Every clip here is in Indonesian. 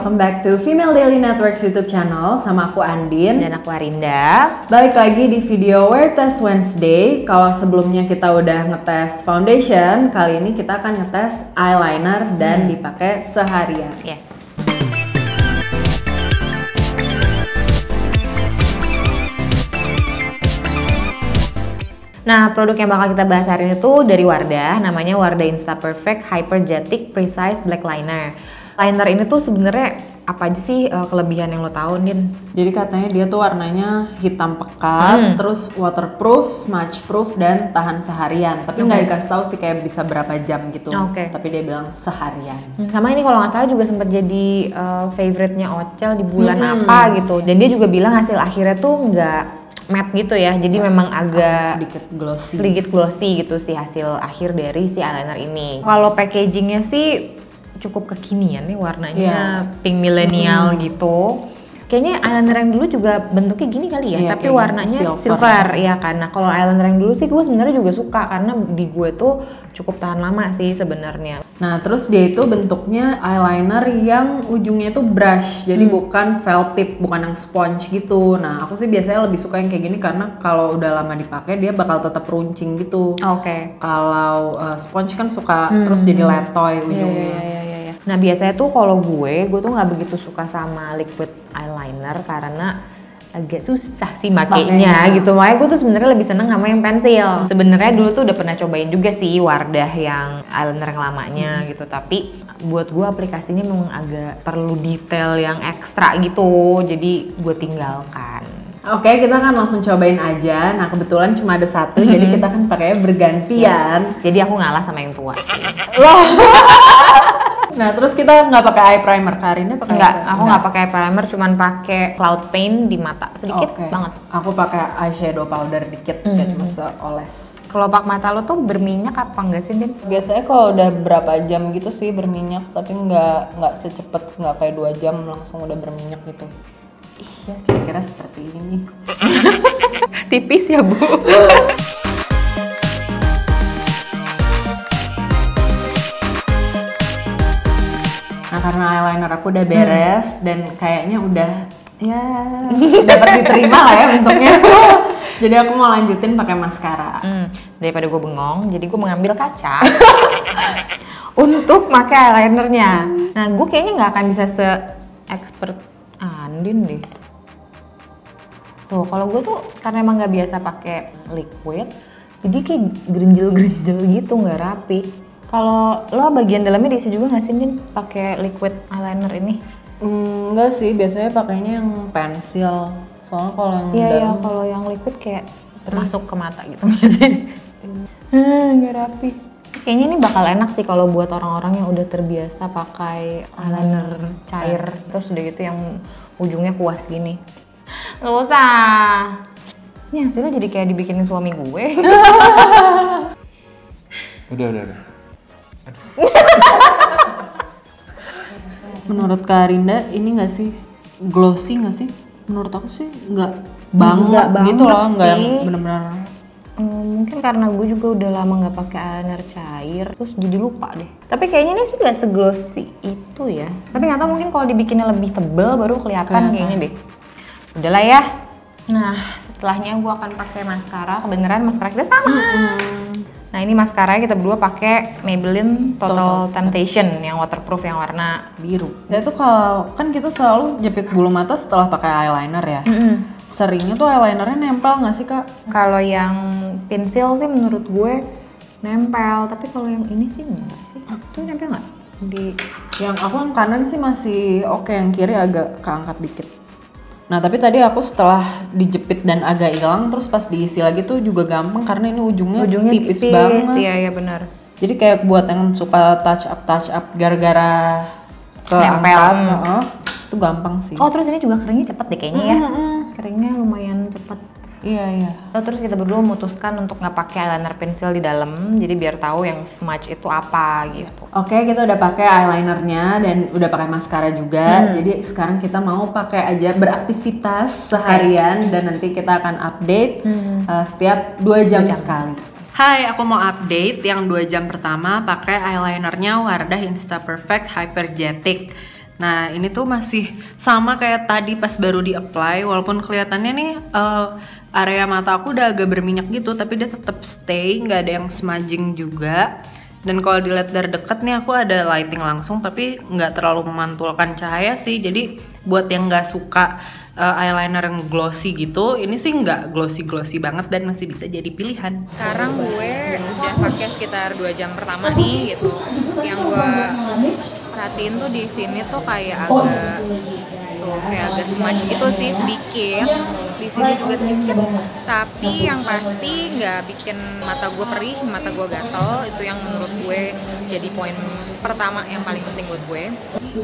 welcome back to Female Daily Network's YouTube channel. Sama aku Andin dan aku Arinda. Balik lagi di video Wear Test Wednesday. Kalau sebelumnya kita udah ngetes foundation, kali ini kita akan ngetes eyeliner dan dipakai seharian. Yes. Nah, produk yang bakal kita bahas hari ini tuh dari Wardah, namanya Wardah Insta Perfect Hypergetic Precise Black Liner. Liner ini tuh sebenarnya apa aja sih kelebihan yang lo tahu, Din? Jadi katanya dia tuh warnanya hitam pekat, terus waterproof, smudge proof, dan tahan seharian. Tapi nggak dikasih tahu sih kayak bisa berapa jam gitu. Tapi dia bilang seharian. Sama ini kalau nggak salah juga sempat jadi favorite-nya Ocel di bulan apa gitu. Dan dia juga bilang hasil akhirnya tuh nggak matte gitu ya, jadi memang agak sedikit glossy gitu sih hasil akhir dari si eyeliner ini. Kalau packagingnya sih cukup kekinian nih, warnanya pink millennial gitu. Kayaknya eyeliner yang dulu juga bentuknya gini kali ya, tapi warnanya silver ya kan. Nah kalau eyeliner yang dulu sih gue sebenarnya juga suka karena di gue tuh cukup tahan lama sih sebenarnya. Nah terus dia itu bentuknya eyeliner yang ujungnya itu brush, jadi bukan felt tip, bukan yang sponge gitu. Nah aku sih biasanya lebih suka yang kayak gini karena kalau udah lama dipakai dia bakal tetap runcing gitu. Kalau sponge kan suka terus jadi letoy ujungnya. Nah biasanya tuh kalau gue tuh nggak begitu suka sama liquid eyeliner karena agak susah sih makainya gitu. Makanya gue tuh sebenarnya lebih seneng sama yang pensil. Sebenarnya dulu tuh udah pernah cobain juga sih Wardah yang eyeliner yang lamanya gitu. Tapi buat gue aplikasinya memang agak perlu detail yang ekstra gitu. Jadi gue tinggalkan. Oke, kita kan langsung cobain aja. Nah kebetulan cuma ada satu, jadi kita kan pakainya bergantian. Jadi aku ngalah sama yang tua. Loh. Nah terus kita nggak pakai eye primer, Karinda pakai? Aku nggak pakai eye primer, cuman pakai cloud paint di mata sedikit banget. Aku pakai eyeshadow powder dikit, kayak cuma seoles. Kelopak mata lo tuh berminyak apa enggak sih, Din? Biasanya kalau udah berapa jam gitu sih berminyak, tapi nggak secepet, nggak kayak 2 jam langsung udah berminyak gitu. Ya kira-kira seperti ini. Tipis ya Bu. Nah karena eyeliner aku udah beres dan kayaknya udah dapat diterima lah ya bentuknya. Jadi aku mau lanjutin pakai maskara. Daripada gue bengong, jadi gue mengambil kaca untuk pakai eyelinernya. Nah gue kayaknya nggak akan bisa se-expert Andin deh. Tuh kalau gue tuh karena emang nggak biasa pakai liquid, jadi kayak gerinjel-gerinjel gitu, nggak rapi. Kalau lo bagian dalamnya diisi juga nggak sih, Din, pakai liquid eyeliner ini? Enggak sih, biasanya pakainya yang pensil. Soalnya kalau yang dalam, kalau yang liquid kayak masuk ke mata gitu nggak sih? Nggak rapi. Kayaknya ini bakal enak sih kalau buat orang-orang yang udah terbiasa pakai eyeliner cair, terus udah gitu yang ujungnya kuas gini. Nggak usah. Ini hasilnya jadi kayak dibikinin suami gue. Udah. Menurut Karinda ini nggak sih glossy nggak sih? Menurut aku sih nggak banget gitu loh, nggak yang benar-benar. Mungkin karena gue juga udah lama nggak pakai eyeliner cair, terus jadi lupa deh. Tapi kayaknya ini sih nggak seglossy itu ya. Tapi nggak tahu, mungkin kalau dibikinnya lebih tebel baru kelihatan kayaknya deh. Udahlah ya. Nah setelahnya gue akan pakai maskara. Kebenaran maskara kita sama. Nah ini maskaranya kita berdua pakai Maybelline Total Temptation yang waterproof yang warna biru. Ya tuh kalau kan kita selalu jepit bulu mata setelah pakai eyeliner ya. Seringnya tuh eyelinernya nempel nggak sih Kak? Kalau yang pensil sih menurut gue nempel, tapi kalau yang ini sih enggak sih. Tuh nempel nggak? Yang aku yang kanan sih masih oke, yang kiri agak keangkat dikit. Nah tapi tadi aku setelah dijepit dan agak hilang, terus pas diisi lagi tuh juga gampang karena ini ujungnya tipis banget. Iya benar. Jadi kayak buat yang suka touch up gara-gara keangkat, itu gampang sih. Oh terus ini juga keringnya cepet deh kayaknya ya. Keringnya lumayan cepet. Iya. Terus kita berdua memutuskan untuk nggak pakai eyeliner pensil di dalam, jadi biar tahu yang smudge itu apa gitu. Oke, kita udah pakai eyelinernya dan udah pakai maskara juga. Jadi sekarang kita mau pakai aja beraktivitas seharian dan nanti kita akan update setiap 2 jam sekali. Hai, aku mau update yang 2 jam pertama pakai eyelinernya Wardah Insta Perfect Hypergetic. Nah ini tuh masih sama kayak tadi pas baru di apply, walaupun kelihatannya nih area mata aku udah agak berminyak gitu, tapi dia tetap stay, nggak ada yang smudging juga. Dan kalau dilihat dari dekat nih aku ada lighting langsung, tapi nggak terlalu memantulkan cahaya sih. Jadi buat yang nggak suka eyeliner yang glossy gitu, ini sih nggak glossy banget dan masih bisa jadi pilihan. Sekarang gue udah pakai sekitar 2 jam pertama nih gitu. Yang gue perhatiin tuh di sini tuh kayak agak smudge gitu sih sedikit. Di sini juga sedikit, tapi yang pasti nggak bikin mata gue perih, mata gue gatel. Itu yang menurut gue jadi poin pertama yang paling penting buat gue.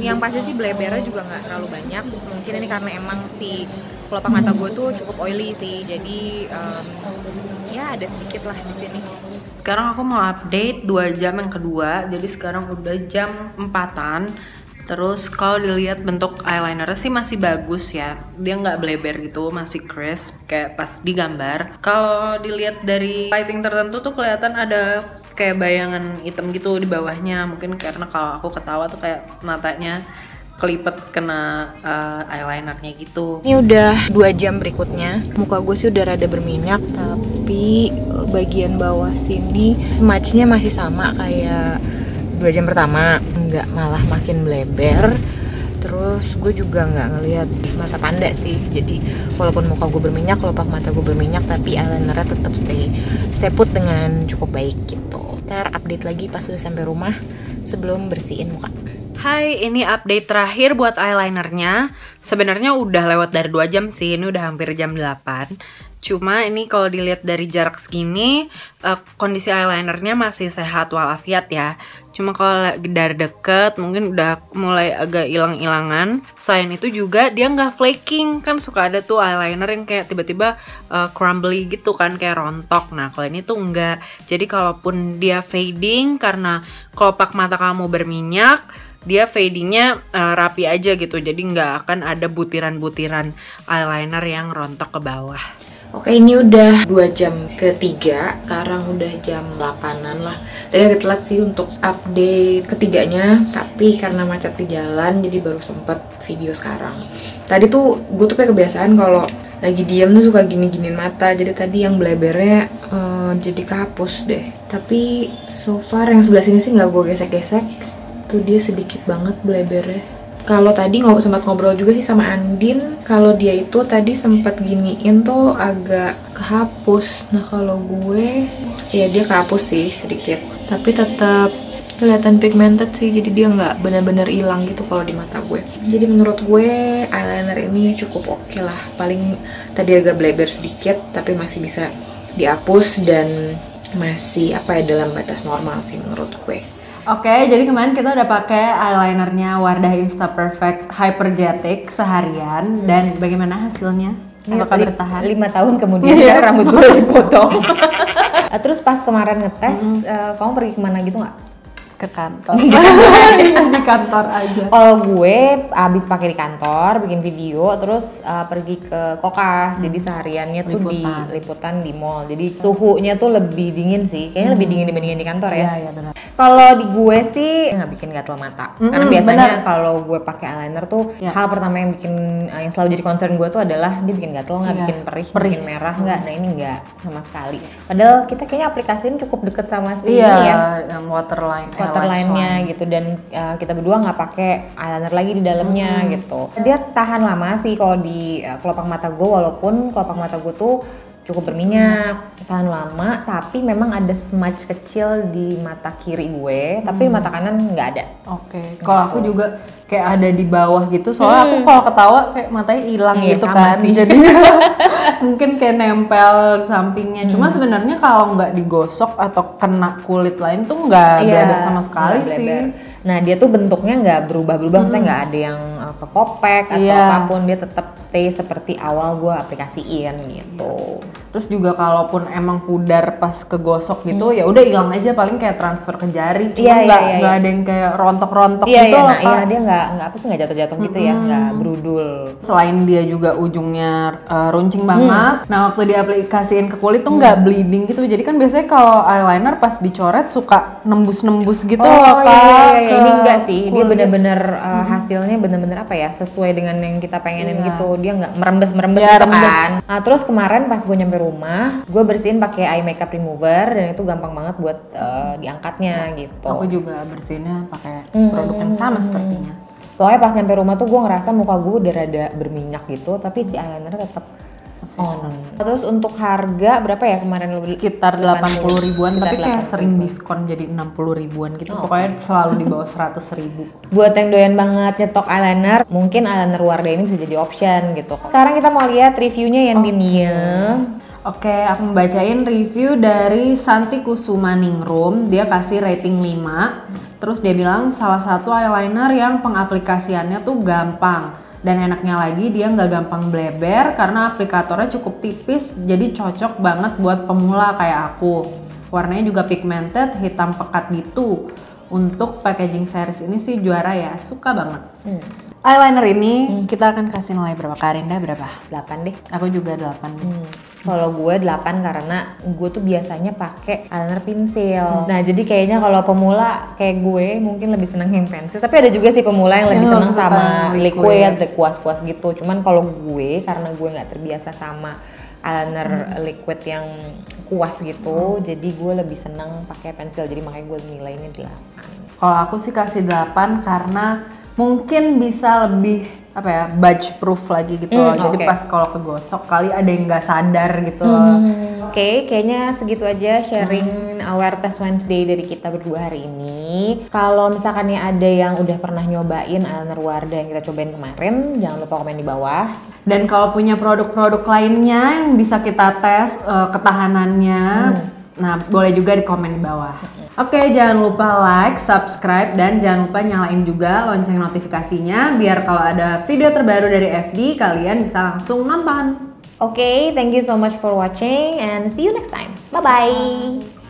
Yang pasti sih blebernya juga nggak terlalu banyak. Mungkin ini karena emang si kelopak mata gue tuh cukup oily sih, jadi ya ada sedikit lah di sini. Sekarang aku mau update 2 jam yang kedua, jadi sekarang udah jam 4-an. Terus kalau dilihat bentuk eyelinernya sih masih bagus ya, dia nggak bleber gitu, masih crisp kayak pas digambar. Kalau dilihat dari lighting tertentu tuh kelihatan ada kayak bayangan hitam gitu di bawahnya, mungkin karena kalau aku ketawa tuh kayak matanya kelipet kena eyelinernya gitu. Ini udah 2 jam berikutnya, muka gue sih udah rada berminyak, tapi bagian bawah sini smudge-nya masih sama kayak 2 jam pertama, nggak malah makin bleber. Terus gue juga nggak ngelihat mata panda sih, jadi walaupun muka gue berminyak, kelopak mata gue berminyak, tapi eyelinernya tetap stay put dengan cukup baik gitu. Ntar update lagi pas udah sampai rumah sebelum bersihin muka. Hai, ini update terakhir buat eyelinernya. Sebenarnya udah lewat dari 2 jam sih, ini udah hampir jam 8. Cuma ini kalau dilihat dari jarak segini, kondisi eyelinernya masih sehat walafiat ya. Cuma kalau dari deket mungkin udah mulai agak hilang-hilangan. Selain itu juga dia nggak flaking, kan suka ada tuh eyeliner yang kayak tiba-tiba crumbly gitu kan, kayak rontok. Nah kalau ini tuh enggak. Jadi kalaupun dia fading karena kelopak mata kamu berminyak, dia fadingnya rapi aja gitu, jadi nggak akan ada butiran-butiran eyeliner yang rontok ke bawah. Oke, ini udah 2 jam ketiga, sekarang udah jam 8-an lah. Tadi agak telat sih untuk update ketiganya, tapi karena macet di jalan jadi baru sempet video sekarang. Tadi tuh gue tuh kayak kebiasaan kalau lagi diem tuh suka gini-giniin mata, jadi tadi yang blebernya jadi kehapus deh. Tapi so far yang sebelah sini sih nggak gue gesek-gesek, tuh dia sedikit banget blebernya. Kalau tadi sempat ngobrol juga sih sama Andin, kalau dia itu tadi sempat giniin tuh agak kehapus. Nah kalau gue, ya dia kehapus sih sedikit, tapi tetap kelihatan pigmented sih, jadi dia nggak benar-benar hilang gitu kalau di mata gue. Jadi menurut gue eyeliner ini cukup oke lah. Paling tadi agak bleber sedikit, tapi masih bisa dihapus dan masih dalam batas normal sih menurut gue. Oke, jadi kemarin kita udah pakai eyelinernya Wardah Insta Perfect Hypergetic seharian, dan bagaimana hasilnya? Apakah bertahan? 5 tahun kemudian rambut gue dipotong. Terus pas kemarin ngetes, kamu pergi kemana gitu nggak? Ke kantor. Di kantor aja. Kalau gue abis pakai di kantor, bikin video, terus pergi ke Kokas. Jadi sehariannya tuh di liputan di mall. Jadi suhunya tuh lebih dingin sih. Kayaknya lebih dingin dibandingin di kantor ya. Iya benar. Kalau di gue sih nggak bikin gatel mata. Karena biasanya kalau gue pakai eyeliner tuh hal pertama yang bikin yang selalu jadi concern gue tuh adalah dia bikin gatel, nggak bikin perih, bikin merah nggak. Nah ini nggak sama sekali. Padahal kita kayaknya aplikasiin cukup deket sama si ini ya. Yang waterline-nya gitu, dan kita berdua nggak pakai eyeliner lagi di dalamnya gitu. Dia tahan lama sih kalau di kelopak mata gue, walaupun kelopak mata gue tuh cukup berminyak, tahan lama, tapi memang ada smudge kecil di mata kiri gue, tapi mata kanan nggak ada. Oke. Kalau aku juga kayak ada di bawah gitu, soalnya aku kalau ketawa kayak matanya hilang gitu kan, jadi mungkin kayak nempel sampingnya. Cuma sebenarnya kalau nggak digosok atau kena kulit lain tuh nggak bleber sama sekali sih. Nah dia tuh bentuknya nggak berubah-berubah, maksudnya nggak ada yang kekopek atau apapun, dia tetap stay seperti awal gue aplikasiin gitu. Terus juga kalaupun emang pudar pas kegosok gitu, ya udah hilang aja, paling kayak transfer ke jari. Cuma nggak ada yang kayak rontok-rontok gitu loh. Iya, dia nggak apa sih, nggak jatuh-jatuh gitu ya, nggak brudul. Selain dia juga ujungnya runcing banget, nah waktu diaplikasiin ke kulit tuh nggak bleeding gitu. Jadi kan biasanya kalau eyeliner pas dicoret suka nembus-nembus gitu loh Kak. Iya. Ini enggak sih, dia bener-bener hasilnya bener-bener apa ya, sesuai dengan yang kita pengenin gitu. Dia nggak merembes-merembes gitu kan. Nah terus kemarin pas gue nyampe rumah, gue bersihin pakai eye makeup remover dan itu gampang banget buat diangkatnya gitu. Aku juga bersihinnya pakai produk yang sama sepertinya. Soalnya pas nyampe rumah tuh gue ngerasa muka gue udah rada berminyak gitu, tapi si eyeliner tetap on. Terus untuk harga berapa ya kemarin lo beli? Sekitar 80 ribuan, tapi kayak sering diskon jadi 60 ribuan gitu. Pokoknya selalu di bawah 100 ribu. Buat yang doyan banget nyetok eyeliner, mungkin eyeliner Wardah ini bisa jadi option gitu. Sekarang kita mau lihat reviewnya yang Oke, aku membacain review dari Santi Kusuma Ningrum. Dia kasih rating 5. Terus dia bilang salah satu eyeliner yang pengaplikasiannya tuh gampang. Dan enaknya lagi dia nggak gampang bleber karena aplikatornya cukup tipis, jadi cocok banget buat pemula kayak aku. Warnanya juga pigmented, hitam pekat gitu. Untuk packaging series ini sih juara ya, suka banget. Eyeliner ini kita akan kasih nilai berapa? Karinda berapa? 8 deh. Aku juga 8 deh. Kalau gue 8 karena gue tuh biasanya pakai eyeliner pensil. Nah jadi kayaknya kalau pemula kayak gue mungkin lebih seneng yang pensil. Tapi ada juga sih pemula yang lebih seneng sama liquid, kuas-kuas gitu. Cuman kalau gue karena gue nggak terbiasa sama eyeliner liquid yang kuas gitu, jadi gue lebih seneng pakai pensil. Jadi makanya gue nilainya 8. Kalau aku sih kasih 8 karena mungkin bisa lebih apa ya, budge proof lagi gitu loh. Jadi pas kalau kegosok kali ada yang nggak sadar gitu loh. Oke, kayaknya segitu aja sharing Aware Test Wednesday dari kita berdua hari ini. Kalau misalkan ada yang udah pernah nyobain eyeliner Wardah yang kita cobain kemarin, jangan lupa komen di bawah. Dan kalau punya produk-produk lainnya yang bisa kita tes ketahanannya, nah boleh juga di komen di bawah. Oke, jangan lupa like, subscribe, dan jangan lupa nyalain juga lonceng notifikasinya biar kalau ada video terbaru dari FD kalian bisa langsung nonton. Oke, thank you so much for watching and see you next time. Bye-bye.